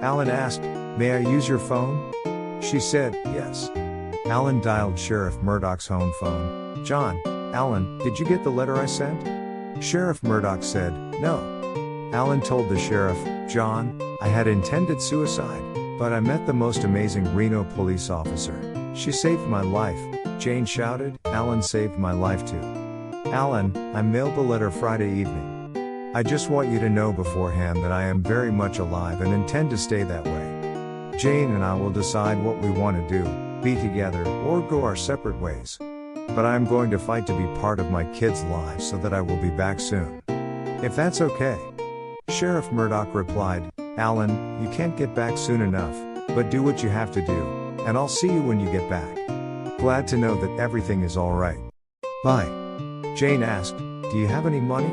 Alan asked, "May I use your phone?" She said, "Yes." Alan dialed Sheriff Murdoch's home phone. "John, Alan, did you get the letter I sent?" Sheriff Murdoch said, "No." Alan told the sheriff, "John, I had intended suicide, but I met the most amazing Reno police officer. She saved my life." Jane shouted, "Alan saved my life too." "Alan, I mailed the letter Friday evening. I just want you to know beforehand that I am very much alive and intend to stay that way. Jane and I will decide what we want to do, be together, or go our separate ways. But I am going to fight to be part of my kids' lives so that I will be back soon. If that's okay." Sheriff Murdoch replied, "Alan, you can't get back soon enough, but do what you have to do, and I'll see you when you get back. Glad to know that everything is all right. Bye." Jane asked, "Do you have any money?"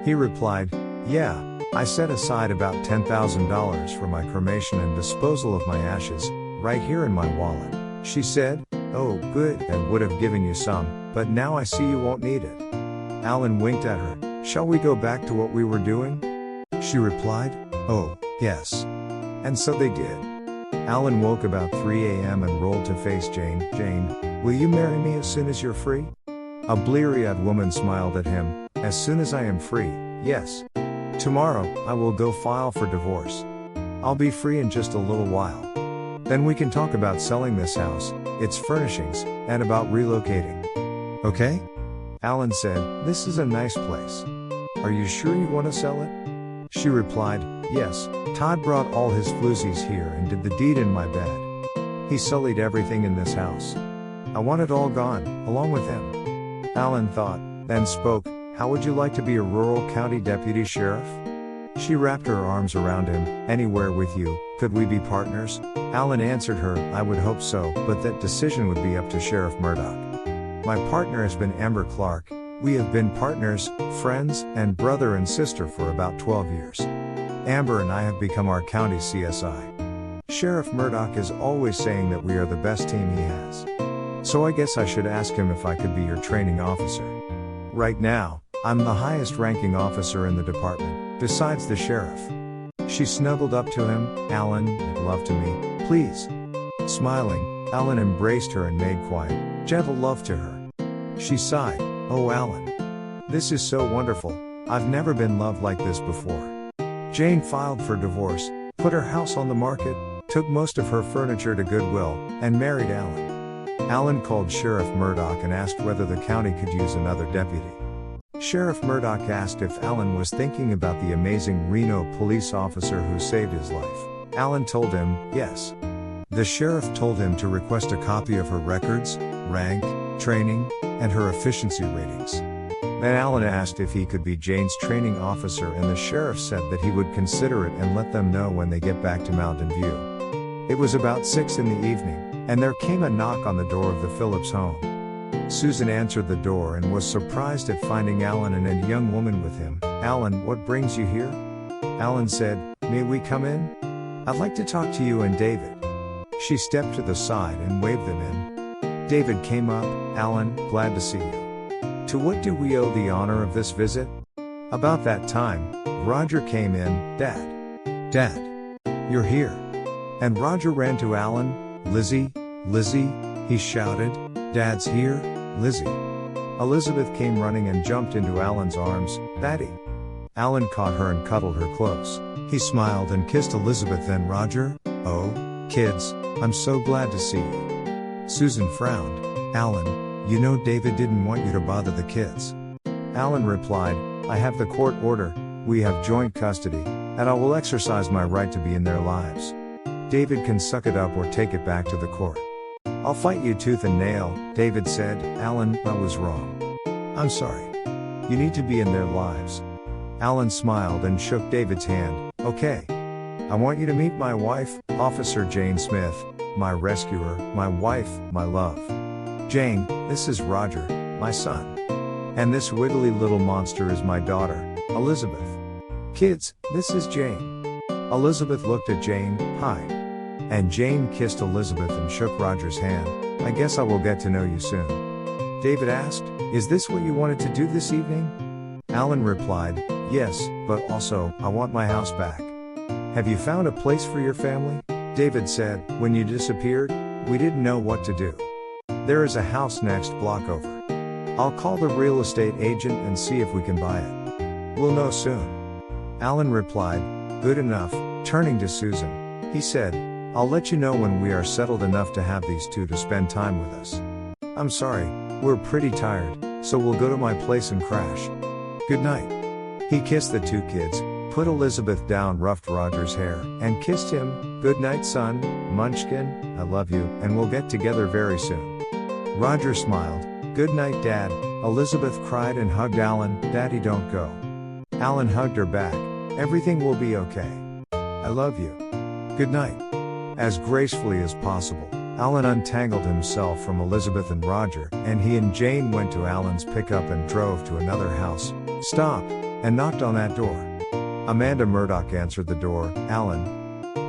He replied, "Yeah, I set aside about $10,000 for my cremation and disposal of my ashes, right here in my wallet." She said, "Oh, good, and would have given you some, but now I see you won't need it." Alan winked at her. "Shall we go back to what we were doing?" She replied, "Oh, yes." And so they did. Alan woke about 3 a.m. and rolled to face Jane. "Jane, will you marry me as soon as you're free?" A bleary-eyed woman smiled at him. "As soon as I am free, yes. Tomorrow, I will go file for divorce. I'll be free in just a little while. Then we can talk about selling this house, its furnishings, and about relocating. Okay?" Alan said, "This is a nice place. Are you sure you want to sell it?" She replied, "Yes, Todd brought all his floozies here and did the deed in my bed. He sullied everything in this house. I want it all gone, along with him." Alan thought, then spoke, "How would you like to be a rural county deputy sheriff?" She wrapped her arms around him. "Anywhere with you, could we be partners?" Alan answered her, "I would hope so, but that decision would be up to Sheriff Murdoch. My partner has been Amber Clark. We have been partners, friends, and brother and sister for about 12 years. Amber and I have become our county CSI. Sheriff Murdoch is always saying that we are the best team he has. So I guess I should ask him if I could be your training officer. Right now, I'm the highest ranking officer in the department, besides the sheriff." She snuggled up to him. "Alan, make love to me, please." Smiling, Alan embraced her and made quiet, gentle love to her. She sighed, "Oh Alan. This is so wonderful. I've never been loved like this before." Jane filed for divorce, put her house on the market, took most of her furniture to Goodwill, and married Alan. Alan called Sheriff Murdoch and asked whether the county could use another deputy. Sheriff Murdoch asked if Alan was thinking about the amazing Reno police officer who saved his life. Alan told him, yes. The sheriff told him to request a copy of her records, rank, training, and her efficiency ratings. Then Alan asked if he could be Jane's training officer, and the sheriff said that he would consider it and let them know when they get back to Mountain View. It was about 6 in the evening, and there came a knock on the door of the Phillips home. Susan answered the door and was surprised at finding Alan and a young woman with him. "Alan, what brings you here?" Alan said, "May we come in? I'd like to talk to you and David." She stepped to the side and waved them in. David came up. "Alan, glad to see you. To what do we owe the honor of this visit?" About that time, Roger came in. Dad, you're here." And Roger ran to Alan. Lizzie, he shouted, "Dad's here, Lizzie." Elizabeth came running and jumped into Alan's arms. "Daddy." Alan caught her and cuddled her close. He smiled and kissed Elizabeth, then Roger. "Oh, kids, I'm so glad to see you." Susan frowned. "Alan, you know David didn't want you to bother the kids." Alan replied, "I have the court order, we have joint custody, and I will exercise my right to be in their lives. David can suck it up or take it back to the court." "I'll fight you tooth and nail," David said. "Alan, I was wrong. I'm sorry. You need to be in their lives." Alan smiled and shook David's hand. "Okay. I want you to meet my wife, Officer Jane Smith, my rescuer, my wife, my love. Jane, this is Roger, my son. And this wiggly little monster is my daughter, Elizabeth. Kids, this is Jane." Elizabeth looked at Jane. "Hi." And Jane kissed Elizabeth and shook Roger's hand. "I guess I will get to know you soon." David asked, "Is this what you wanted to do this evening?" Alan replied, "Yes, but also, I want my house back." Have you found a place for your family? David said, when you disappeared, we didn't know what to do. There is a house next block over. I'll call the real estate agent and see if we can buy it. We'll know soon. Alan replied, good enough. Turning to Susan, he said, I'll let you know when we are settled enough to have these two to spend time with us. I'm sorry, we're pretty tired, so we'll go to my place and crash. Good night. He kissed the two kids, put Elizabeth down, roughed Roger's hair, and kissed him. Good night, son, Munchkin, I love you, and we'll get together very soon. Roger smiled. Good night, Dad. Elizabeth cried and hugged Alan. Daddy, don't go. Alan hugged her back. Everything will be okay. I love you. Good night. As gracefully as possible, Alan untangled himself from Elizabeth and Roger, and he and Jane went to Alan's pickup and drove to another house, stopped, and knocked on that door. Amanda Murdoch answered the door. Alan.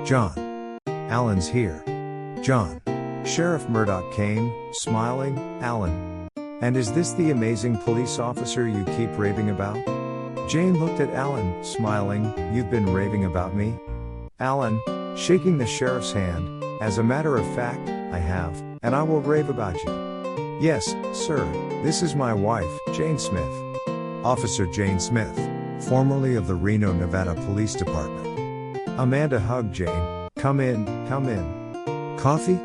John. Alan's here. John. Sheriff Murdoch came, smiling. Alan. And is this the amazing police officer you keep raving about? Jane looked at Alan, smiling. You've been raving about me? Alan, shaking the sheriff's hand, as a matter of fact, I have, and I will rave about you. Yes, sir, this is my wife, Jane Smith. Officer Jane Smith, formerly of the Reno, Nevada Police Department. Amanda hugged Jane. Come in, come in. Coffee?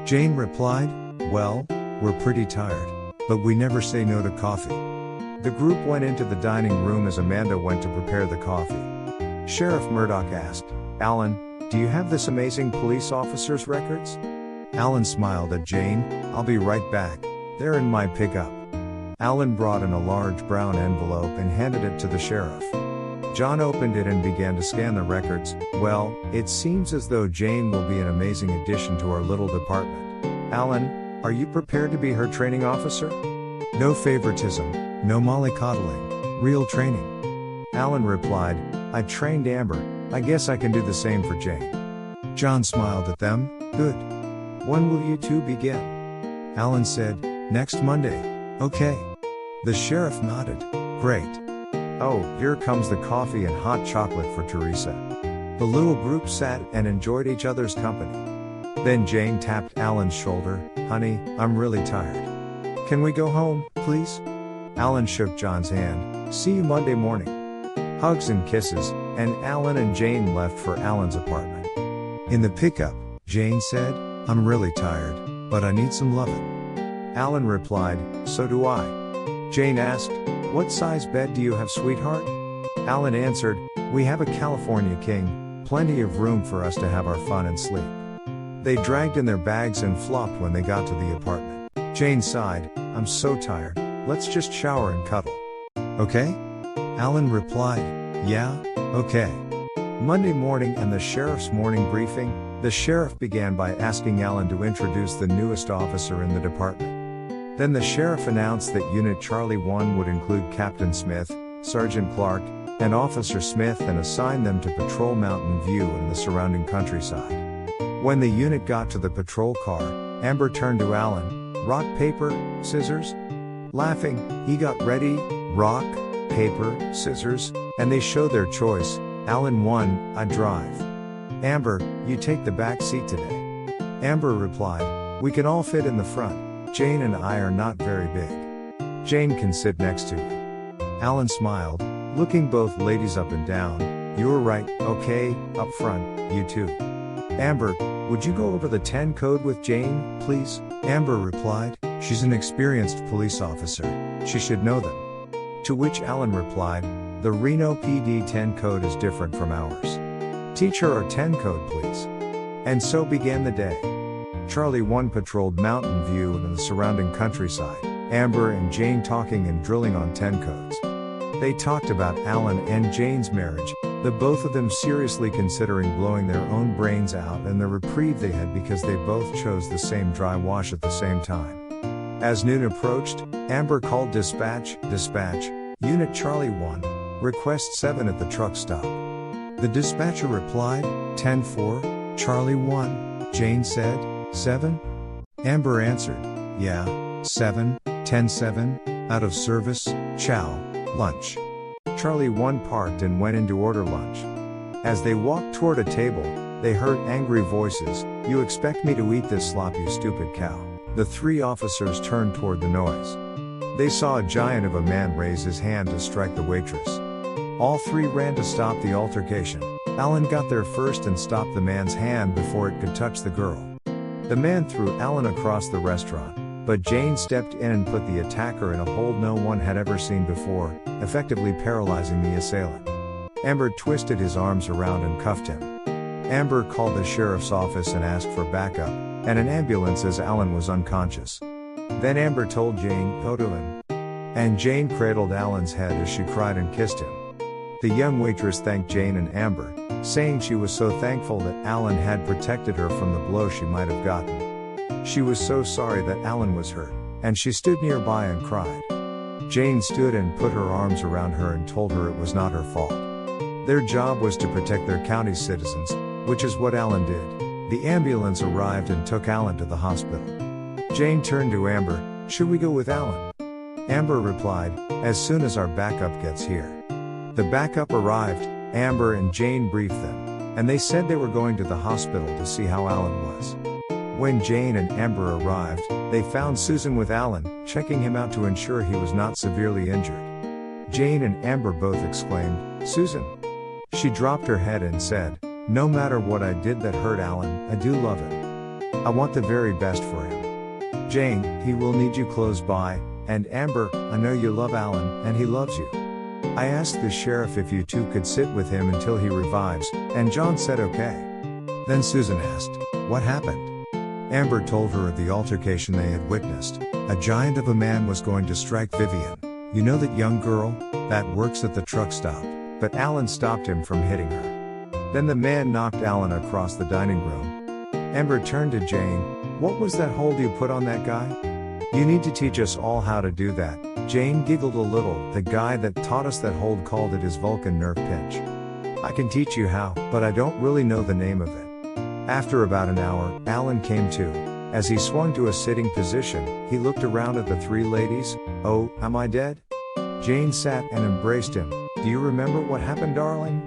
Jane replied, well, we're pretty tired, but we never say no to coffee. The group went into the dining room as Amanda went to prepare the coffee. Sheriff Murdoch asked, Alan, do you have this amazing police officer's records? Alan smiled at Jane. I'll be right back. They're in my pickup. Alan brought in a large brown envelope and handed it to the sheriff. John opened it and began to scan the records. Well, it seems as though Jane will be an amazing addition to our little department. Alan, are you prepared to be her training officer? No favoritism, no mollycoddling, real training. Alan replied, I trained Amber, I guess I can do the same for Jane. John smiled at them. Good. When will you two begin? Alan said, next Monday. Okay. The sheriff nodded. Great. Oh, here comes the coffee and hot chocolate for Teresa. The little group sat and enjoyed each other's company. Then Jane tapped Alan's shoulder. Honey, I'm really tired. Can we go home, please? Alan shook John's hand. See you Monday morning. Hugs and kisses, and Alan and Jane left for Alan's apartment. In the pickup, Jane said, I'm really tired, but I need some lovin'. Alan replied, so do I. Jane asked, what size bed do you have, sweetheart? Alan answered, we have a California king, plenty of room for us to have our fun and sleep. They dragged in their bags and flopped when they got to the apartment. Jane sighed, I'm so tired, let's just shower and cuddle. Okay? Alan replied, yeah, okay. Monday morning and the sheriff's morning briefing, the sheriff began by asking Alan to introduce the newest officer in the department. Then the sheriff announced that Unit Charley 1 would include Captain Smith, Sergeant Clark, and Officer Smith and assign them to patrol Mountain View and the surrounding countryside. When the unit got to the patrol car, Amber turned to Alan, rock, paper, scissors? Laughing, he got ready, rock, paper, scissors, and they showed their choice. Alan won, I drive. Amber, you take the back seat today. Amber replied, we can all fit in the front. Jane and I are not very big. Jane can sit next to you. Alan smiled, looking both ladies up and down. You're right, okay, up front, you too. Amber, would you go over the 10 code with Jane, please? Amber replied, she's an experienced police officer. She should know them. To which Alan replied, the Reno PD 10 code is different from ours. Teach her our 10 code, please. And so began the day. Charley 1 patrolled Mountain View and the surrounding countryside, Amber and Jane talking and drilling on 10 codes. They talked about Alan and Jane's marriage, the both of them seriously considering blowing their own brains out, and the reprieve they had because they both chose the same dry wash at the same time. As noon approached, Amber called dispatch, Unit Charley 1, request 7 at the truck stop. The dispatcher replied, 10-4, Charley 1, Jane said, 7? Amber answered, yeah, 7, 10-7, out of service, chow, lunch. Charley 1 parked and went in to order lunch. As they walked toward a table, they heard angry voices. "You expect me to eat this slop, you stupid cow." The three officers turned toward the noise. They saw a giant of a man raise his hand to strike the waitress. All three ran to stop the altercation. Alan got there first and stopped the man's hand before it could touch the girl. The man threw Alan across the restaurant, but Jane stepped in and put the attacker in a hold no one had ever seen before, effectively paralyzing the assailant. Amber twisted his arms around and cuffed him. Amber called the sheriff's office and asked for backup, and an ambulance as Alan was unconscious. Then Amber told Jane, "Go to him." And Jane cradled Alan's head as she cried and kissed him. The young waitress thanked Jane and Amber, saying she was so thankful that Alan had protected her from the blow she might have gotten. She was so sorry that Alan was hurt, and she stood nearby and cried. Jane stood and put her arms around her and told her it was not her fault. Their job was to protect their county's citizens, which is what Alan did. The ambulance arrived and took Alan to the hospital. Jane turned to Amber, "Should we go with Alan?" Amber replied, "As soon as our backup gets here." The backup arrived, Amber and Jane briefed them, and they said they were going to the hospital to see how Alan was. When Jane and Amber arrived, they found Susan with Alan, checking him out to ensure he was not severely injured. Jane and Amber both exclaimed, "Susan!" She dropped her head and said, "No matter what I did that hurt Alan, I do love him. I want the very best for him. Jane, he will need you close by, and Amber, I know you love Alan, and he loves you. I asked the sheriff if you two could sit with him until he revives, and John said okay." Then Susan asked, "What happened?" Amber told her of the altercation they had witnessed. A giant of a man was going to strike Vivian. You know that young girl, that works at the truck stop, but Alan stopped him from hitting her. Then the man knocked Alan across the dining room. Amber turned to Jane, "What was that hold you put on that guy? You need to teach us all how to do that." Jane giggled a little. "The guy that taught us that hold called it his Vulcan nerve pinch. I can teach you how, but I don't really know the name of it." After about an hour, Alan came to. As he swung to a sitting position, he looked around at the three ladies. "Oh, am I dead?" Jane sat and embraced him. "Do you remember what happened, darling?"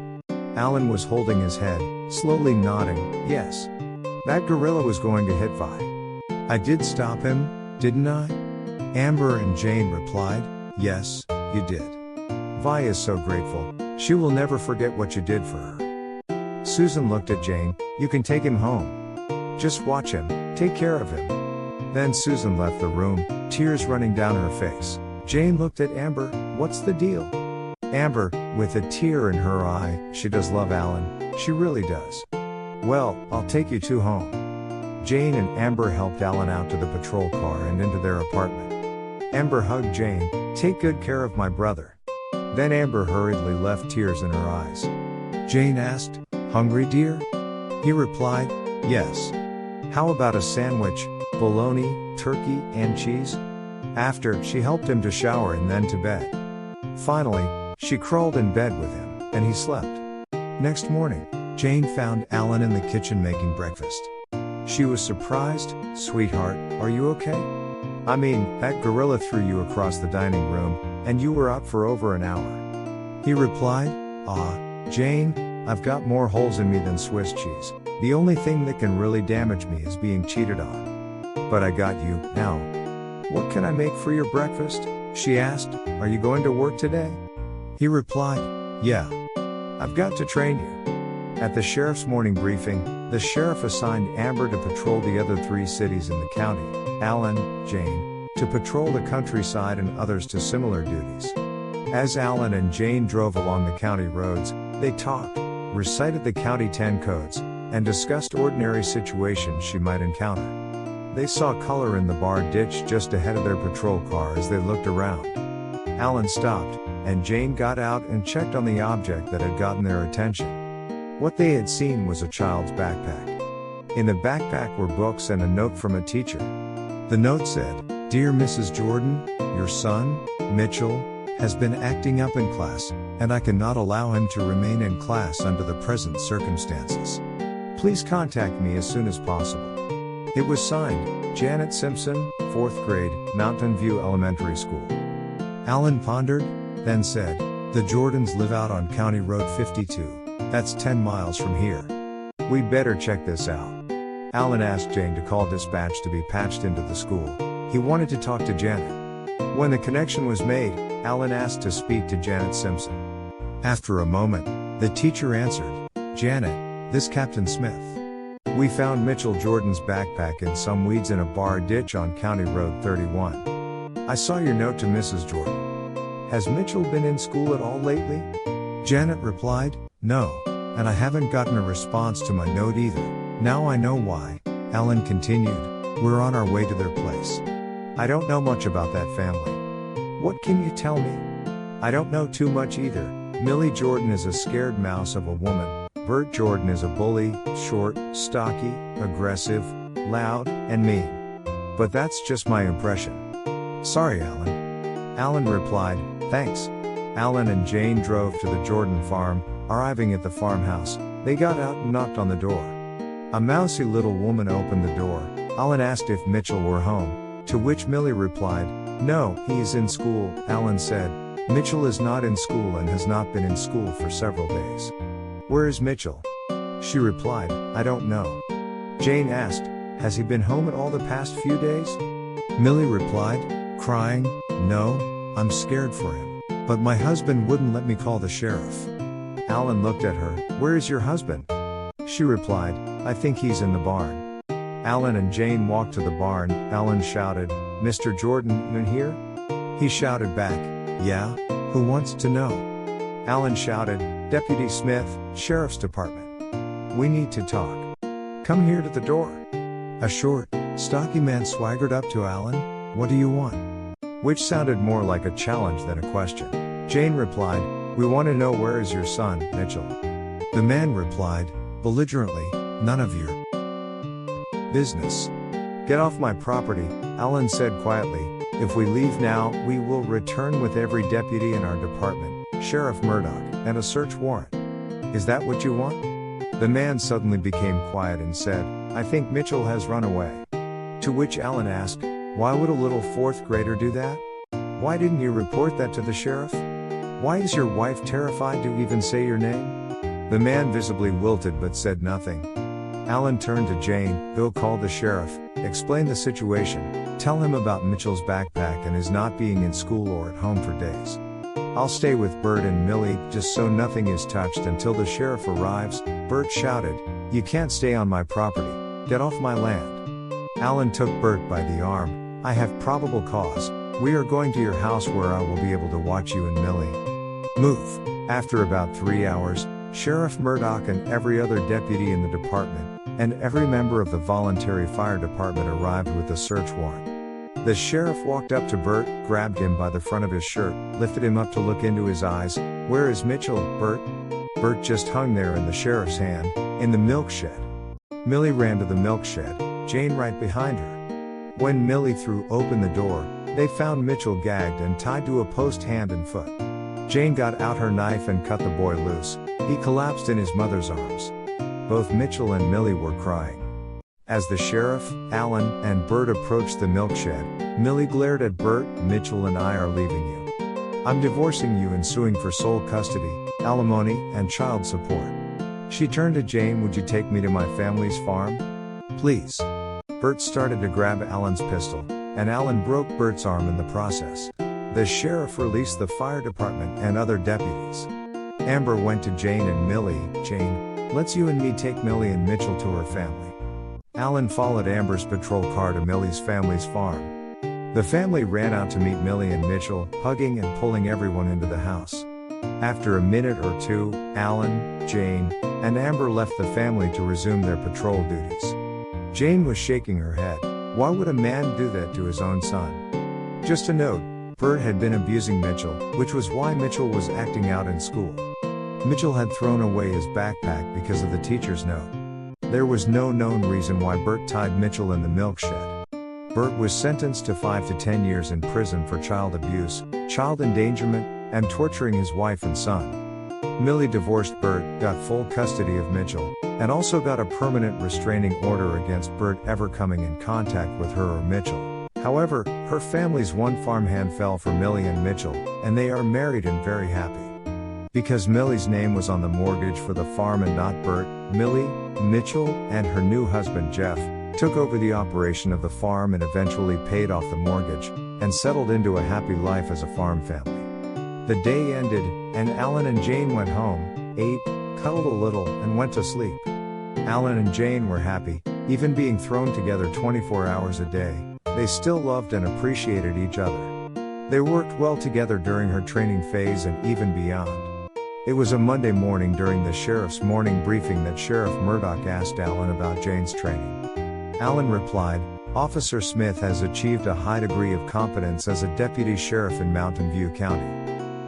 Alan was holding his head, slowly nodding. "Yes. That gorilla was going to hit Vi. I did stop him, didn't I?" Amber and Jane replied, "Yes, you did. Vi is so grateful. She will never forget what you did for her." Susan looked at Jane, "You can take him home. Just watch him, take care of him." Then Susan left the room, tears running down her face. Jane looked at Amber, "What's the deal?" Amber, with a tear in her eye, "She does love Alan, she really does." "Well, I'll take you two home." Jane and Amber helped Alan out to the patrol car and into their apartment. Amber hugged Jane, "Take good care of my brother." Then Amber hurriedly left, tears in her eyes. Jane asked, "Hungry, dear?" He replied, "Yes. How about a sandwich, bologna, turkey, and cheese?" After, she helped him to shower and then to bed. Finally, she crawled in bed with him, and he slept. Next morning, Jane found Alan in the kitchen making breakfast. She was surprised. "Sweetheart, are you okay? I mean, that gorilla threw you across the dining room, and you were out for over an hour." He replied, Jane, I've got more holes in me than Swiss cheese. The only thing that can really damage me is being cheated on. But I got you, now. What can I make for your breakfast?" she asked. "Are you going to work today?" He replied, "Yeah. I've got to train you." At the sheriff's morning briefing, the sheriff assigned Amber to patrol the other three cities in the county, Alan, Jane, to patrol the countryside, and others to similar duties. As Alan and Jane drove along the county roads, they talked, recited the County 10 codes, and discussed ordinary situations she might encounter. They saw color in the bar ditch just ahead of their patrol car as they looked around. Alan stopped, and Jane got out and checked on the object that had gotten their attention. What they had seen was a child's backpack. In the backpack were books and a note from a teacher. The note said, "Dear Mrs. Jordan, your son, Mitchell, has been acting up in class, and I cannot allow him to remain in class under the present circumstances. Please contact me as soon as possible." It was signed, Janet Simpson, 4th grade, Mountain View Elementary School. Alan pondered, then said, "The Jordans live out on County Road 52. That's 10 miles from here. We'd better check this out. Alan asked Jane to call dispatch to be patched into the school. He wanted to talk to Janet. When the connection was made, Alan asked to speak to Janet Simpson. After a moment, the teacher answered, "Janet, this Captain Smith. We found Mitchell Jordan's backpack in some weeds in a bar ditch on County Road 31. I saw your note to Mrs. Jordan. Has Mitchell been in school at all lately?" Janet replied, "No, and I haven't gotten a response to my note either." "Now I know why," Alan continued. "We're on our way to their place. I don't know much about that family. What can you tell me?" "I don't know too much either. Millie Jordan is a scared mouse of a woman. Bert Jordan is a bully, short, stocky, aggressive, loud, and mean. But that's just my impression. Sorry, Alan." Alan replied, "Thanks." Alan and Jane drove to the Jordan farm. Arriving at the farmhouse, they got out and knocked on the door. A mousy little woman opened the door. Alan asked if Mitchell were home, to which Millie replied, "No, he is in school." Alan said, "Mitchell is not in school and has not been in school for several days." "Where is Mitchell?" She replied, "I don't know." Jane asked, "Has he been home at all the past few days?" Millie replied, crying, "No, I'm scared for him. But my husband wouldn't let me call the sheriff." Alan looked at her, "Where is your husband?" She replied, "I think he's in the barn." Alan and Jane walked to the barn. Alan shouted, "Mr. Jordan in here?" He shouted back, "Yeah, who wants to know?" Alan shouted, "Deputy Smith, Sheriff's Department. We need to talk. Come here to the door." A short, stocky man swaggered up to Alan. "What do you want?" Which sounded more like a challenge than a question. Jane replied, "We want to know where is your son, Mitchell." The man replied, belligerently, "None of your business." "Get off my property," Alan said quietly. "If we leave now, we will return with every deputy in our department, Sheriff Murdoch, and a search warrant. Is that what you want?" The man suddenly became quiet and said, "I think Mitchell has run away." To which Alan asked, "Why would a little fourth grader do that? Why didn't you report that to the sheriff? Why is your wife terrified to even say your name?" The man visibly wilted but said nothing. Alan turned to Jane, "Go call the sheriff, explain the situation, tell him about Mitchell's backpack and his not being in school or at home for days. I'll stay with Bert and Millie just so nothing is touched until the sheriff arrives." Bert shouted, "You can't stay on my property. Get off my land." Alan took Bert by the arm. "I have probable cause. We are going to your house where I will be able to watch you and Millie. Move." After about 3 hours, Sheriff Murdoch and every other deputy in the department, and every member of the voluntary fire department arrived with a search warrant. The sheriff walked up to Bert, grabbed him by the front of his shirt, lifted him up to look into his eyes. "Where is Mitchell, Bert?" Bert just hung there in the sheriff's hand, in the milk shed. Millie ran to the milk shed, Jane right behind her. When Millie threw open the door, they found Mitchell gagged and tied to a post hand and foot. Jane got out her knife and cut the boy loose. He collapsed in his mother's arms. Both Mitchell and Millie were crying. As the sheriff, Alan, and Bert approached the milk shed, Millie glared at Bert. "Mitchell and I are leaving you. I'm divorcing you and suing for sole custody, alimony, and child support." She turned to Jane, "Would you take me to my family's farm? Please." Bert started to grab Alan's pistol, and Alan broke Bert's arm in the process. The sheriff released the fire department and other deputies. Amber went to Jane and Millie. "Jane, let's you and me take Millie and Mitchell to her family." Alan followed Amber's patrol car to Millie's family's farm. The family ran out to meet Millie and Mitchell, hugging and pulling everyone into the house. After a minute or two, Alan, Jane, and Amber left the family to resume their patrol duties. Jane was shaking her head. Why would a man do that to his own son? Just a note, Bert had been abusing Mitchell, which was why Mitchell was acting out in school. Mitchell had thrown away his backpack because of the teacher's note. There was no known reason why Bert tied Mitchell in the milk shed. Bert was sentenced to 5 to 10 years in prison for child abuse, child endangerment, and torturing his wife and son. Millie divorced Bert, got full custody of Mitchell, and also got a permanent restraining order against Bert ever coming in contact with her or Mitchell. However, her family's one farmhand fell for Millie and Mitchell, and they are married and very happy. Because Millie's name was on the mortgage for the farm and not Bert, Millie, Mitchell, and her new husband Jeff, took over the operation of the farm and eventually paid off the mortgage, and settled into a happy life as a farm family. The day ended, and Alan and Jane went home, ate, cuddled a little, and went to sleep. Alan and Jane were happy, even being thrown together 24 hours a day. They still loved and appreciated each other. They worked well together during her training phase and even beyond. It was a Monday morning during the sheriff's morning briefing that Sheriff Murdoch asked Alan about Jane's training. Alan replied, "Officer Smith has achieved a high degree of competence as a deputy sheriff in Mountain View County.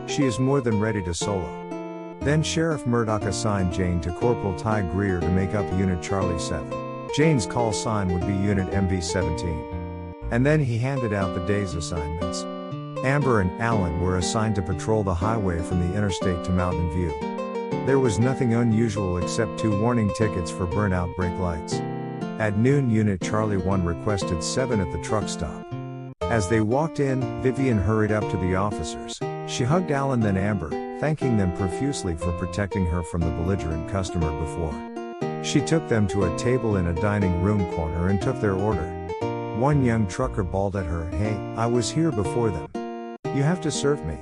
She is more than ready to solo." Then Sheriff Murdoch assigned Jane to Corporal Ty Greer to make up Unit Charley 7. Jane's call sign would be Unit MV-17. And then he handed out the day's assignments. Amber and Alan were assigned to patrol the highway from the interstate to Mountain View. There was nothing unusual except 2 warning tickets for burnout brake lights. At noon, Unit Charley 1 requested 7 at the truck stop. As they walked in, Vivian hurried up to the officers. She hugged Alan then Amber, thanking them profusely for protecting her from the belligerent customer before. She took them to a table in a dining room corner and took their order. One young trucker bawled at her, "Hey, I was here before them. You have to serve me."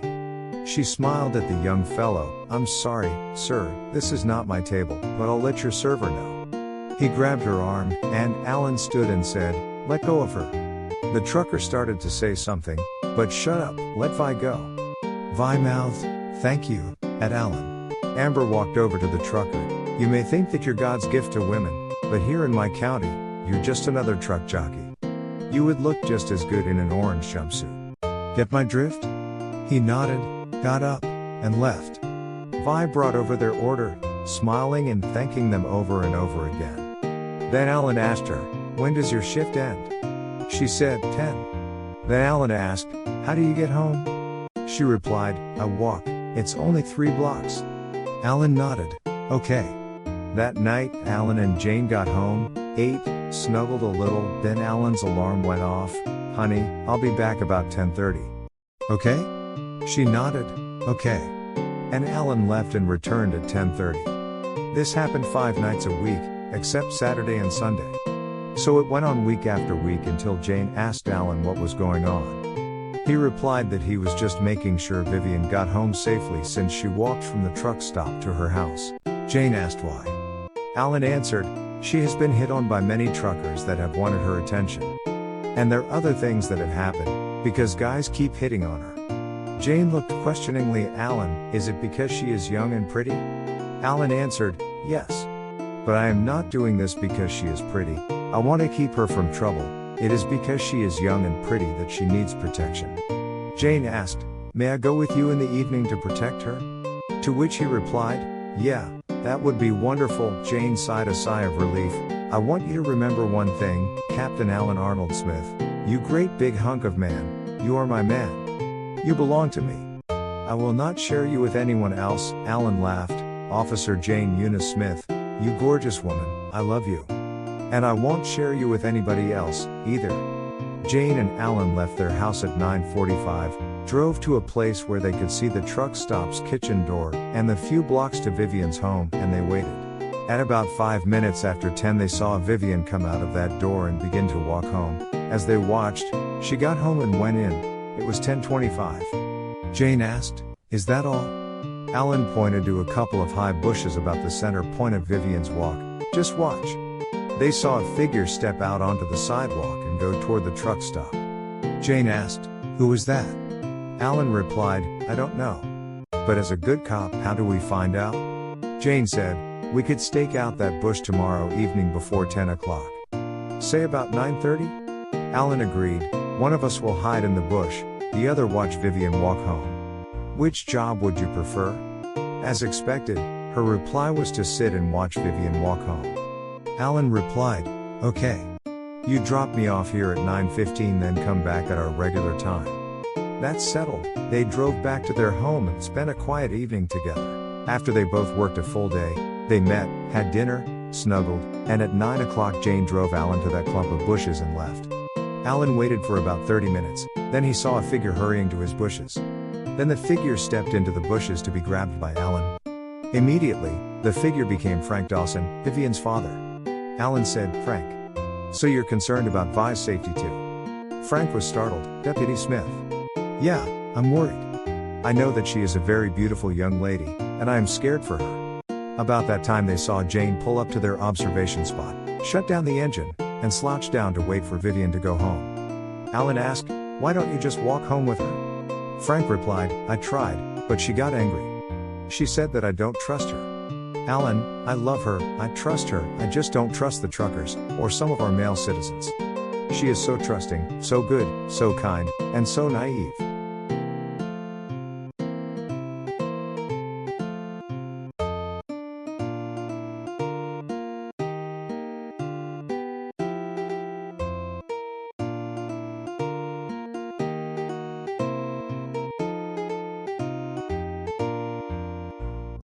She smiled at the young fellow. "I'm sorry, sir, this is not my table, but I'll let your server know." He grabbed her arm, and Alan stood and said, "Let go of her." The trucker started to say something, but "Shut up, let Vi go." Vi mouthed, "Thank you," at Alan. Amber walked over to the trucker. "You may think that you're God's gift to women, but here in my county, you're just another truck jockey. You would look just as good in an orange jumpsuit. Get my drift?" He nodded, got up, and left. Vi brought over their order, smiling and thanking them over and over again. Then Alan asked her, "When does your shift end?" She said, 10. Then Alan asked, "How do you get home?" She replied, "I walk, it's only 3 blocks." Alan nodded, "Okay." That night, Alan and Jane got home, ate, snuggled a little, then Alan's alarm went off. "Honey, I'll be back about 10:30. Okay?" She nodded, "Okay." And Alan left and returned at 10:30. This happened 5 nights a week, except Saturday and Sunday. So it went on week after week until Jane asked Alan what was going on. He replied that he was just making sure Vivian got home safely since she walked from the truck stop to her house. Jane asked why. Alan answered, "She has been hit on by many truckers that have wanted her attention. And there are other things that have happened, because guys keep hitting on her." Jane looked questioningly at Alan, "Is it because she is young and pretty?" Alan answered, "Yes. But I am not doing this because she is pretty. I want to keep her from trouble. It is because she is young and pretty that she needs protection." Jane asked, "May I go with you in the evening to protect her?" To which he replied, "Yeah, that would be wonderful." Jane sighed a sigh of relief. "I want you to remember one thing, Captain Alan Arnold Smith. You great big hunk of man, you are my man. You belong to me. I will not share you with anyone else." Alan laughed. "Officer Jane Eunice Smith, you gorgeous woman, I love you. And I won't share you with anybody else, either." Jane and Alan left their house at 9:45, drove to a place where they could see the truck stop's kitchen door, and the few blocks to Vivian's home, and they waited. At about 5 minutes after 10 they saw Vivian come out of that door and begin to walk home. As they watched, she got home and went in. It was 10:25. Jane asked, "Is that all?" Alan pointed to a couple of high bushes about the center point of Vivian's walk. "Just watch." They saw a figure step out onto the sidewalk and go toward the truck stop. Jane asked, "Who was that?" Alan replied, "I don't know. But as a good cop, how do we find out?" Jane said, "We could stake out that bush tomorrow evening before 10 o'clock. Say about 9:30? Alan agreed. "One of us will hide in the bush, the other watch Vivian walk home. Which job would you prefer?" As expected, her reply was to sit and watch Vivian walk home. Alan replied, "Okay. You drop me off here at 9:15 then come back at our regular time." That's settled. They drove back to their home and spent a quiet evening together. After they both worked a full day, they met, had dinner, snuggled, and at 9 o'clock Jane drove Alan to that clump of bushes and left. Alan waited for about 30 minutes, then he saw a figure hurrying to his bushes. Then the figure stepped into the bushes to be grabbed by Alan. Immediately, the figure became Frank Dawson, Vivian's father. Alan said, "Frank. So you're concerned about Vi's safety too?" Frank was startled. "Deputy Smith. Yeah, I'm worried. I know that she is a very beautiful young lady, and I am scared for her." About that time they saw Jane pull up to their observation spot, shut down the engine, and slouch down to wait for Vivian to go home. Alan asked, "Why don't you just walk home with her?" Frank replied, "I tried, but she got angry. She said that I don't trust her." "Alan, I love her, I trust her, I just don't trust the truckers, or some of our male citizens. She is so trusting, so good, so kind, and so naive."